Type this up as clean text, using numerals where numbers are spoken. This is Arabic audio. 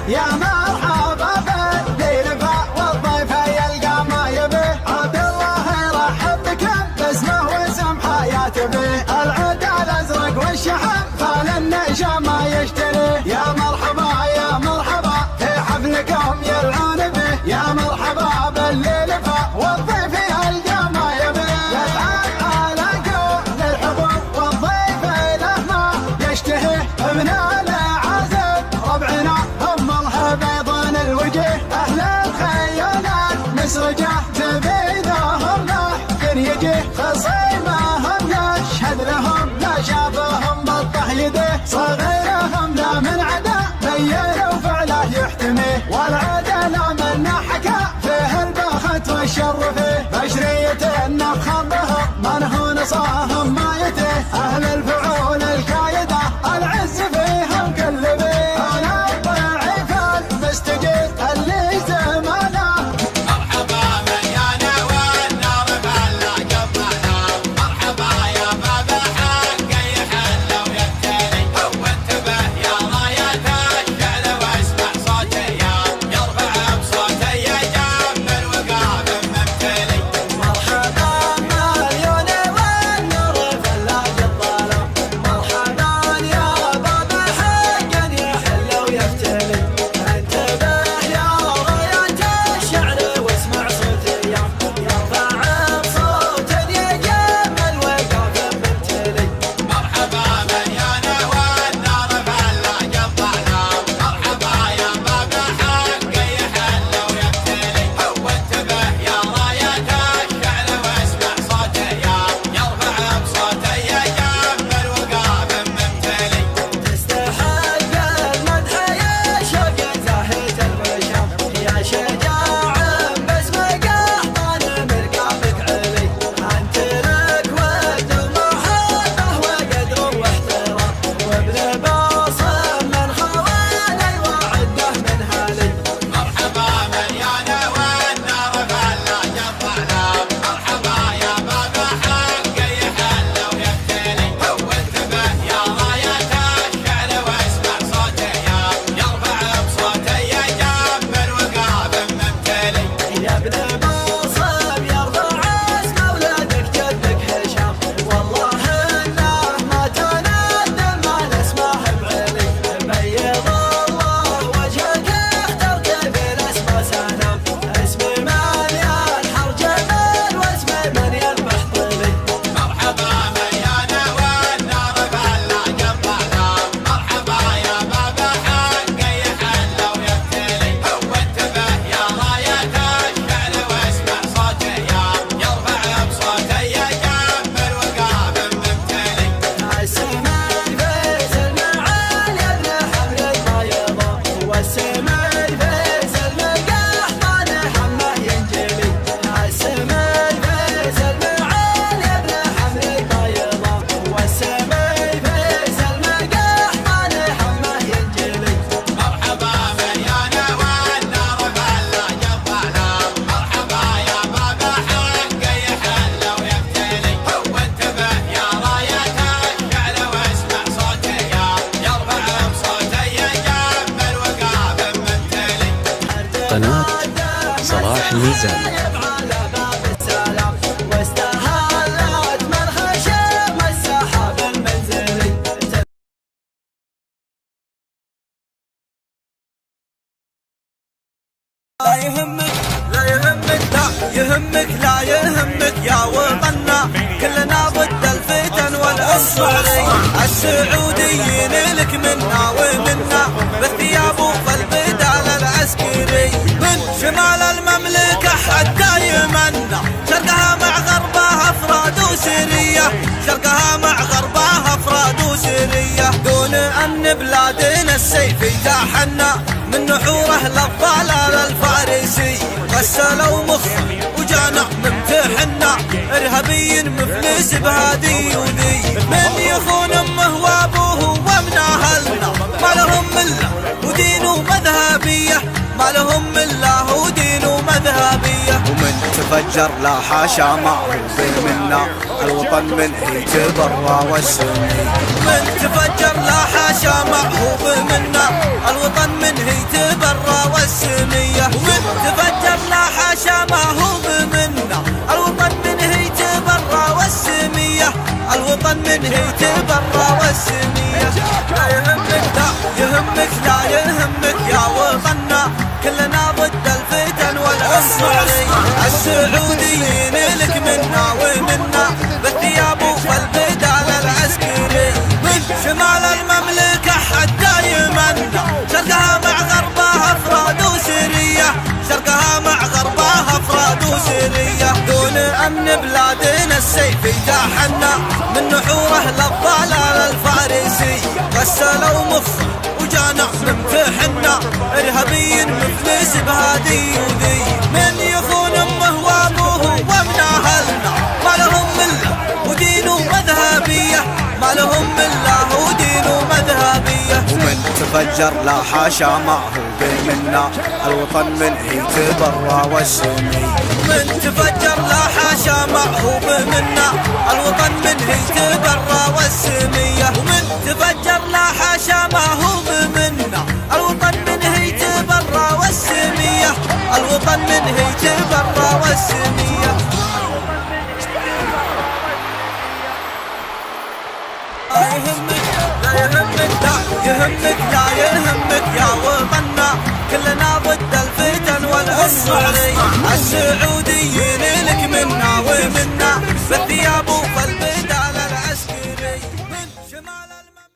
يا مرحبا باللي لفى والضيف يلقى ما يبي. عبد الله يرحب بك باسمه واسم حياته به. العود الازرق والشحن فال النشا ما يشتري. يا مرحبا يا مرحبا في حفلكم يلعون به. يا مرحبا باللي لفى والضيف يلقى ما يبي. يتعال على كل الحضور والضيف له ما يشتهي. ابن العازب ربعنا هم الحبيضان الوجه. اهل الخيالات مسرجه زبيدهم لا يجي. خصيمهم يشهد لهم لا شافهم بطح يده. صغيرهم لا من عدا بين وفعله يحتمي. والعدل من حكى فيه البخت والشرفه. بشرية النفخ بهم من هو نصاهم ما يته. اهل الفعول الكايده العز فيهم كل بيه. انا الضعيف المستجد اللي زمانه. مرحبا مليانة والنار بلا قبلنا. مرحبا يا باب الحق يحل ويبتلي. هو انتبه يا راية الشعل واسمع صوتي يرفع بصوتي يجمل وقاب ممتلي. مرحبا مليون والنار بلا قبلنا. مرحبا يا باب الحق يحل ويبتلي. انتبه يا راية الشعر واسمع صوتي يرفع بصوت يجمل وقاف ممتلي. مرحبا مليانة والنار بلا قبلنا. مرحبا يا باب الحق يحل ويبتلي. هو انتبه يا راية الشعل واسمع صوتي يرفع بصوتي يجمل وقاب ممتلي. تستحق المدح يا شوق زاهد الوشم. يا شجاع باسم قحطان مرقابك علي. انت لك ود ومحبه وقدر واحترام. وابن باصم من خوالي وعده من هالي. مرحبا مليانة والنار بلا قبلنا. مرحبا يا باب الحق يحل ويبتلي. هو انتبه يا راية الشعل واسمع صوتي يرفع بصوتي يجمل وقاب ممتلي. يا ابن باصم يرضى عزم اولادك جدك هشام. والله انه ما تندم ما نسمعه بعلي. بيض الله وجهك اخترت بالاسماء سنام. اسمي من ينحر جبل واسمي من يذبح طلي. مرحبا مليانة والنار بلا قبلنا. مرحبا يا باب الحق يحل ويبتلي. هو انتبه يا راية الشعل واسمع صوتي يرفع بصوتي يجمل وقاب ممتلي. السم الفيس المعالي ابن حمل البيضاء. والسم الفيس المقحطان حمه ينجلي. السم الفيس المعالي ابن حمل البيضاء. والسم الفيس المقحطان حمه ينجلي. مرحبا مليانة والنار بلا قبلنا. مرحبا يا باب الحق يحل ويبتلي. هو انتبه يا راية الشعل واسمع صوتي يرفع بصوتي يجمل وقاب ممتلي. قناة صلاح الميزان. على باب السلام واستهلت من خشم السحاب المنزلي. لا يهمك لا يهمك لا يهمك لا يهمك يا وطننا. كلنا ضد الفتن والعنصري. السعوديين لك منا ومنا بالثياب وفالبدال العسكري. من شمال المملكة حتى يمنا. شرقها مع غربها افراد وسرية. شرقها مع غربها افراد وسرية. دون ان بلادنا السيف يتاحنا. من نحوره للضلال الفارسي. غسلوا مخ وجانا ممتحنا. ارهابي مفلس بهادي وذي. من يخون امه وابوه ومن اهلنا. ما لهم مله ودين ومذهبيه. ما لهم مله ودين ومذهبيه. ومن تفجر لا حاشا ما هو منا. الوطن من يتبرى والسني. من تفجر لا حاشا ما هو منا. الوطن من يتبرى والسمية ومن تفجر لا حاشا ما هو بمنا الوطن من هي تبرى والسمية الوطن من هي تبرى والسمية لا يهمك لا يهمك لا يهمك يا وطننا كلنا ضد الفتن والعنصرية السعوديين لك منا ومنا بالثياب والبدال العسكري من شمال المملكة حتى يمنا شرقها مع غربها افراد وسرية شرقها مع غربها افراد وسرية دون امن بلادنا السيف يجاحنا من نحوره للضلال الفارسي غسلوا مخه وجانا ممتحنا ارهابي مفلس بهادي وذي من يخون امه وابوه ومن اهلنا ما لهم مله ودين ومذهبيه ما لهم مله ودين ومذهبيه ومن تفجر لا حاشا ما هو بمنا الوطن من هي تبرى والسمية من تفجر لا حاشا ما هو بمنا الوطن من هي تبرى والسمية ومن تفجر لا حاشا ما هو بمنا الوطن من هي تبرى والسمية الوطن من هي تبرى والسمية لا يهمك لا يهمك لا يهمك لا يهمك يا وطننا كلنا ضد الفتن والعنصرية السعوديين لك منا ومنا بالثياب